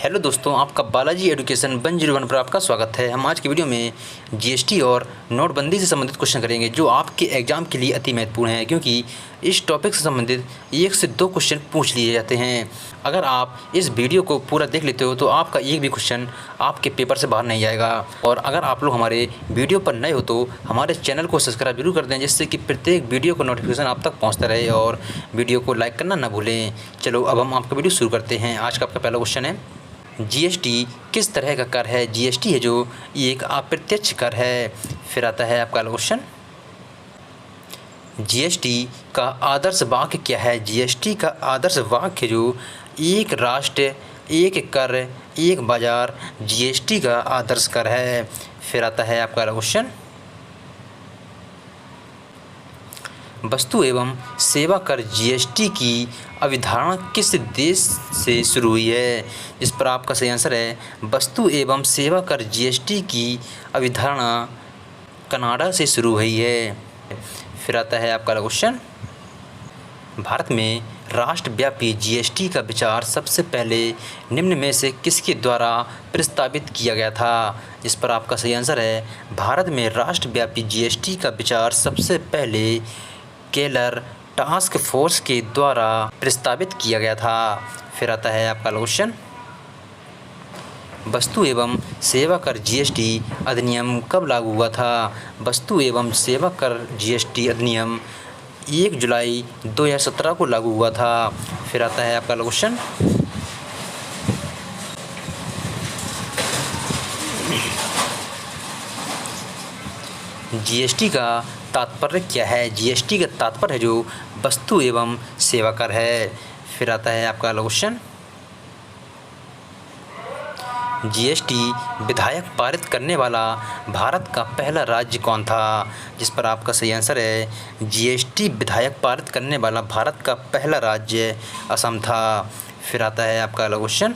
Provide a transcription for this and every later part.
Hello दोस्तों, आपका Balaji education 101 पर आपका स्वागत है। हम आज की वीडियो में जीएसटी और नोटबंदी से संबंधित क्वेश्चन करेंगे जो आपके एग्ज़ाम के लिए अति महत्वपूर्ण है, क्योंकि इस टॉपिक से संबंधित 1 से 2 क्वेश्चन पूछ लिए जाते हैं। अगर आप इस वीडियो को पूरा देख लेते हो तो आपका एक भी क्वेश्चन आपके पेपर से बाहर नहीं जाएगा। और अगर आप लोग हमारे वीडियो पर नए हो तो हमारे चैनल को सब्सक्राइब जरूर कर दें, जिससे कि प्रत्येक वीडियो का नोटिफिकेशन आप तक पहुँचता रहे, और वीडियो को लाइक करना ना भूलें। चलो अब हम आपका वीडियो शुरू करते हैं। आज का आपका पहला क्वेश्चन है, जीएसटी किस तरह का कर है? जीएसटी है जो एक अप्रत्यक्ष कर है। फिर आता है आपका क्वेश्चन, जीएसटी का आदर्श वाक्य क्या है? जीएसटी का आदर्श वाक्य जो एक राष्ट्र एक कर एक बाजार जीएसटी का आदर्श कर है। फिर आता है आपका क्वेश्चन, वस्तु एवं सेवा कर जीएसटी की अवधारणा किस देश से शुरू हुई है? इस पर आपका सही आंसर है, वस्तु एवं सेवा कर जीएसटी की अवधारणा कनाडा से शुरू हुई है। फिर आता है आपका क्वेश्चन, भारत में राष्ट्रव्यापी जीएसटी का विचार सबसे पहले निम्न में से किसके द्वारा प्रस्तावित किया गया था? इस पर आपका सही आंसर है, भारत में राष्ट्रव्यापी जीएसटी का विचार सबसे पहले केलर टास्क फोर्स के द्वारा प्रस्तावित किया गया था। फिर आता है आपका क्वेश्चन, वस्तु एवं सेवा कर जीएसटी अधिनियम कब लागू हुआ था? वस्तु एवं सेवा कर जीएसटी अधिनियम 1 जुलाई 2017 को लागू हुआ था। फिर आता है आपका क्वेश्चन, जीएसटी का तात्पर्य क्या है? जीएसटी का तात्पर्य है जो वस्तु एवं सेवा कर है। फिर आता है आपका क्वेश्चन, जीएसटी विधायक पारित करने वाला भारत का पहला राज्य कौन था? जिस पर आपका सही आंसर है, जीएसटी विधायक पारित करने वाला भारत का पहला राज्य असम था। फिर आता है आपका क्वेश्चन,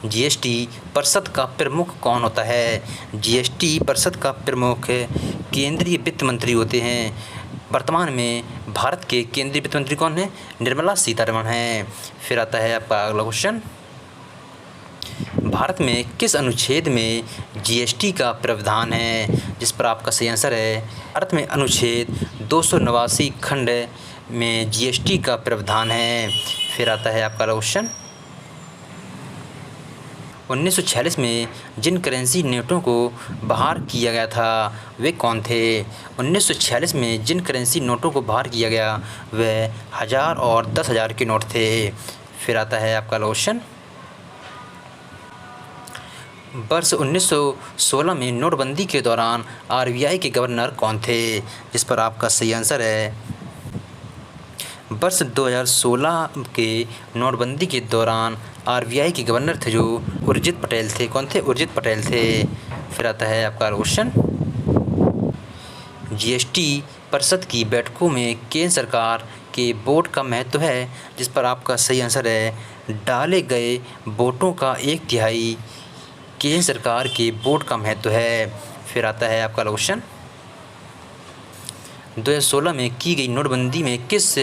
जीएसटी परिषद का प्रमुख कौन होता है? जीएसटी परिषद का प्रमुख केंद्रीय वित्त मंत्री होते हैं। वर्तमान में भारत के केंद्रीय वित्त मंत्री कौन है? निर्मला सीतारमण हैं। फिर आता है आपका अगला क्वेश्चन, भारत में किस अनुच्छेद में जीएसटी का प्रावधान है? जिस पर आपका सही आंसर है, भारत में अनुच्छेद 289 खंड में जीएसटी का प्रावधान है। फिर आता है आपका क्वेश्चन, 1946 में जिन करेंसी नोटों को बाहर किया गया था वे कौन थे? 1946 में जिन करेंसी नोटों को बाहर किया गया वे 1000 और 10,000 के नोट थे। फिर आता है आपका क्वेश्चन, वर्ष 1916 में नोटबंदी के दौरान आरबीआई के गवर्नर कौन थे? जिस पर आपका सही आंसर है, वर्ष 2016 के नोटबंदी के दौरान आरबीआई के गवर्नर थे जो उर्जित पटेल थे। कौन थे? उर्जित पटेल थे। फिर आता है आपका क्वेश्चन, जीएसटी परिषद की बैठकों में केंद्र सरकार के वोट का महत्व है। जिस पर आपका सही आंसर है, डाले गए वोटों का 1/3 केंद्र सरकार के वोट का महत्व है। फिर आता है आपका क्वेश्चन, 2016 में की गई नोटबंदी में किस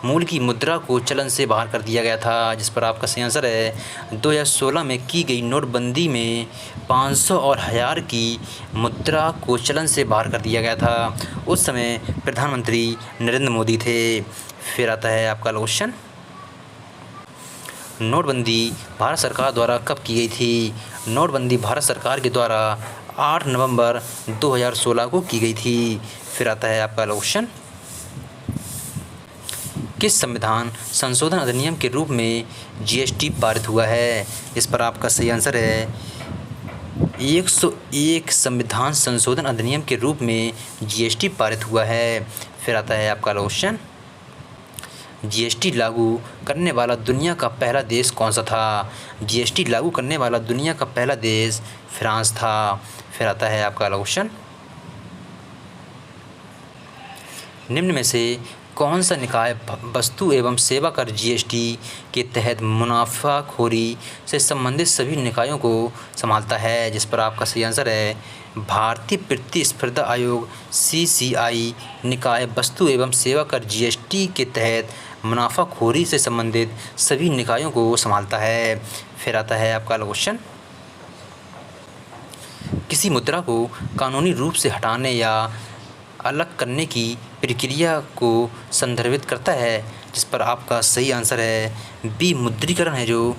मूल की मुद्रा को चलन से बाहर कर दिया गया था? जिस पर आपका सही आंसर है, 2016 में की गई नोटबंदी में 500 और 1000 की मुद्रा को चलन से बाहर कर दिया गया था। उस समय प्रधानमंत्री नरेंद्र मोदी थे। फिर आता है आपका क्वेश्चन, नोटबंदी भारत सरकार द्वारा कब की गई थी? नोटबंदी भारत सरकार के द्वारा 8 नवंबर 2016 को की गई थी। फिर आता है आपका क्वेश्चन, किस संविधान संशोधन अधिनियम के रूप में जीएसटी पारित हुआ है? इस पर आपका सही आंसर है, 101 संविधान संशोधन अधिनियम के रूप में जीएसटी पारित हुआ है। फिर आता है आपका क्वेश्चन, जीएसटी लागू करने वाला दुनिया का पहला देश कौन सा था? जीएसटी लागू करने वाला दुनिया का पहला देश फ्रांस था। फिर आता है आपका क्वेश्चन, निम्न में से कौन सा निकाय वस्तु एवं सेवा कर जीएसटी के तहत मुनाफाखोरी से संबंधित सभी निकायों को संभालता है? जिस पर आपका सही आंसर है, भारतीय प्रतिस्पर्धा आयोग सीसीआई निकाय वस्तु एवं सेवा कर जीएसटी के तहत मुनाफाखोरी से संबंधित सभी निकायों को संभालता है। फिर आता है आपका क्वेश्चन, किसी मुद्रा को कानूनी रूप से हटाने या अलग करने की प्रक्रिया को संदर्भित करता है, जिस पर आपका सही आंसर है विमुद्रीकरण है, जो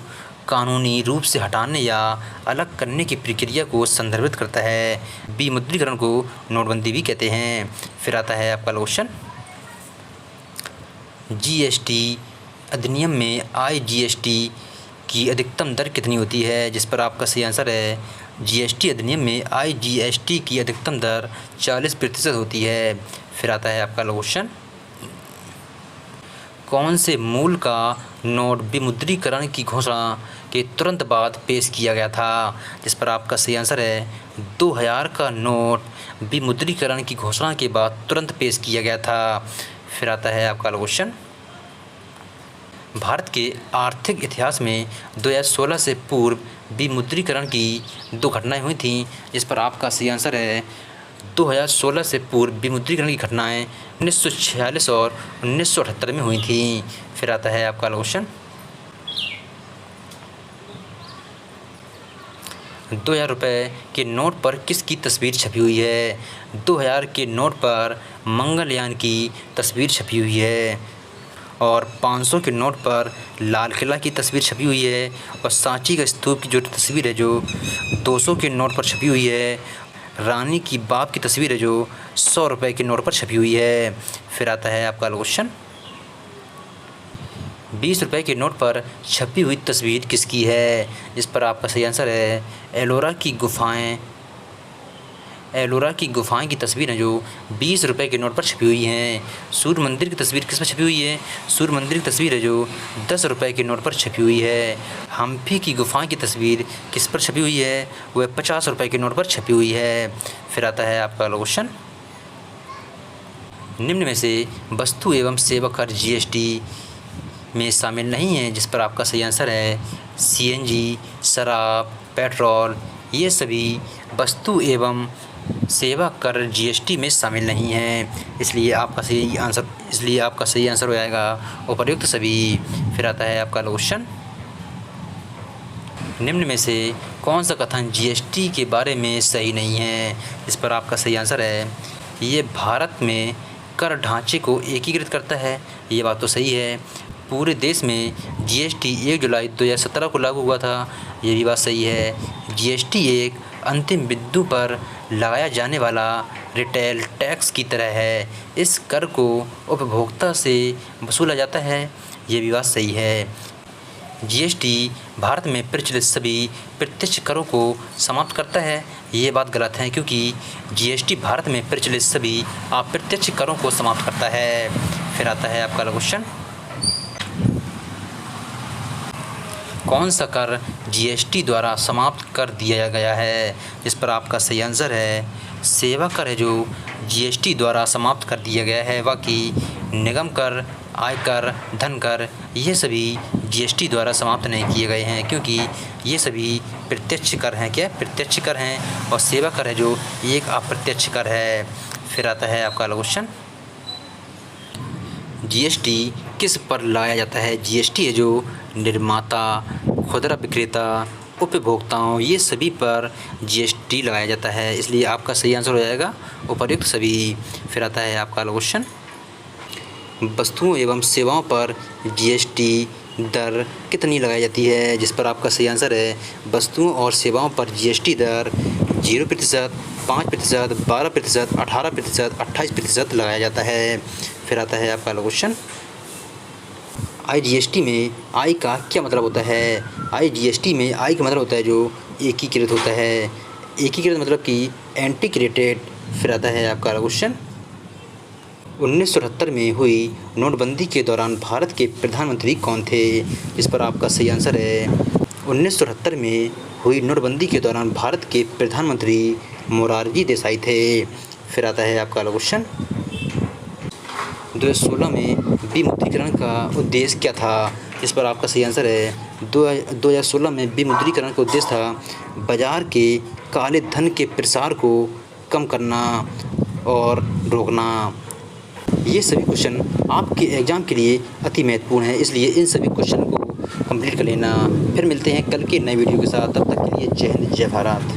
कानूनी रूप से हटाने या अलग करने की प्रक्रिया को संदर्भित करता है। विमुद्रीकरण को नोटबंदी भी कहते हैं। फिर आता है आपका क्वेश्चन, जीएसटी अधिनियम में IGST की अधिकतम दर कितनी होती है, जिस पर आपका सही आंसर है जीएसटी अधिनियम में IGST की अधिकतम दर 40% होती है। फिर आता है आपका क्वेश्चन, कौन से मूल का नोट विमुद्रीकरण की घोषणा के तुरंत बाद पेश किया गया था, जिस पर आपका सही आंसर है 2000 का नोट विमुद्रीकरण की घोषणा के बाद तुरंत पेश किया गया था। फिर आता है आपका क्वेश्चन, भारत के आर्थिक इतिहास में 2016 से पूर्व विमुद्रीकरण की 2 घटनाएं हुई थीं, जिस पर आपका सही आंसर है 2016 से पूर्व विमुद्रीकरण की घटनाएं 1946 और 1978 में हुई थीं। फिर आता है आपका क्वेश्चन, 2000 रुपये के नोट पर किसकी तस्वीर छपी हुई है? 2000 के नोट पर मंगलयान की तस्वीर छपी हुई है और 500 के नोट पर लाल किला की तस्वीर छपी हुई है और सांची का स्तूप की जो तस्वीर है जो 200 के नोट पर छपी हुई है। रानी की बाप की तस्वीर है जो 100 रुपये के नोट पर छपी हुई है। फिर आता है आपका क्वेश्चन, 20 रुपये के नोट पर छपी हुई तस्वीर किसकी है, जिस पर आपका सही आंसर है एलोरा की गुफाएं की तस्वीर है जो 20 रुपये के नोट पर छपी हुई हैं। सूर्य मंदिर की तस्वीर किस पर छपी हुई है? सूर्य मंदिर की तस्वीर है जो 10 रुपये के नोट पर छपी हुई है। हम्पी की गुफाएं की तस्वीर किस पर छपी हुई है? वह 50 रुपये के नोट पर छपी हुई है। फिर आता है आपका क्वेश्चन, निम्न में से वस्तु एवं सेवा कर GST में शामिल नहीं है, जिस पर आपका सही आंसर है CNG, शराब, पेट्रोल, ये सभी वस्तु एवं सेवा कर GST में शामिल नहीं है, इसलिए आपका सही आंसर हो जाएगा उपर्युक्त सभी। फिर आता है आपका क्वेश्चन, निम्न में से कौन सा कथन GST के बारे में सही नहीं है, इस पर आपका सही आंसर है ये भारत में कर ढांचे को एकीकृत करता है। ये बात तो सही है। पूरे देश में GST 1 जुलाई 2017 को लागू हुआ था, ये भी बात सही है। GST एक अंतिम बिंदु पर लगाया जाने वाला रिटेल टैक्स की तरह है। इस कर को उपभोक्ता से वसूला जाता है, ये भी बात सही है। GST भारत में प्रचलित सभी प्रत्यक्ष करों को समाप्त करता है, ये बात गलत है, क्योंकि GST भारत में प्रचलित सभी अप्रत्यक्ष करों को समाप्त करता है। फिर आता है आपका क्वेश्चन, कौन सा कर GST द्वारा समाप्त कर दिया गया है, जिस पर आपका सही आंसर है सेवा कर है जो GST द्वारा समाप्त कर दिया गया है। बाकी निगम कर, आयकर, धन कर, ये सभी GST द्वारा समाप्त नहीं किए गए हैं, क्योंकि ये सभी प्रत्यक्ष कर हैं। क्या प्रत्यक्ष कर हैं? और सेवा कर है जो एक अप्रत्यक्ष कर है। फिर आता है आपका क्वेश्चन, GST किस पर लगाया जाता है? GST है जो निर्माता, खुदरा विक्रेता, उपभोक्ताओं, ये सभी पर GST लगाया जाता है, इसलिए आपका सही आंसर हो जाएगा उपर्युक्त सभी। फिर आता है आपका क्वेश्चन, वस्तुओं एवं सेवाओं पर GST दर कितनी लगाई जाती है, जिस पर आपका सही आंसर है वस्तुओं और सेवाओं पर GST दर 0%, 5%, 12%, 18%, 28% लगाया जाता है। फिर आता है आपका क्वेश्चन, IGST में आई का क्या मतलब होता है? IGST में आई का मतलब होता है जो एकीकृत होता है। एकीकृत मतलब कि इंटीग्रेटेड। फिर आता है आपका क्वेश्चन, 1978 में हुई नोटबंदी के दौरान भारत के प्रधानमंत्री कौन थे? इस पर आपका सही आंसर है 1978 में हुई नोटबंदी के दौरान भारत के प्रधानमंत्री मोरारजी देसाई थे। फिर आता है आपका क्वेश्चन, 2016 में विमुद्रीकरण का उद्देश्य क्या था? इस पर आपका सही आंसर है 2016 में विमुद्रीकरण का उद्देश्य था बाजार के काले धन के प्रसार को कम करना और रोकना। ये सभी क्वेश्चन आपके एग्ज़ाम के लिए अति महत्वपूर्ण है, इसलिए इन सभी क्वेश्चन को कंप्लीट कर लेना। फिर मिलते हैं कल के नए वीडियो के साथ, तब तक के लिए जय हिंद जय भारत।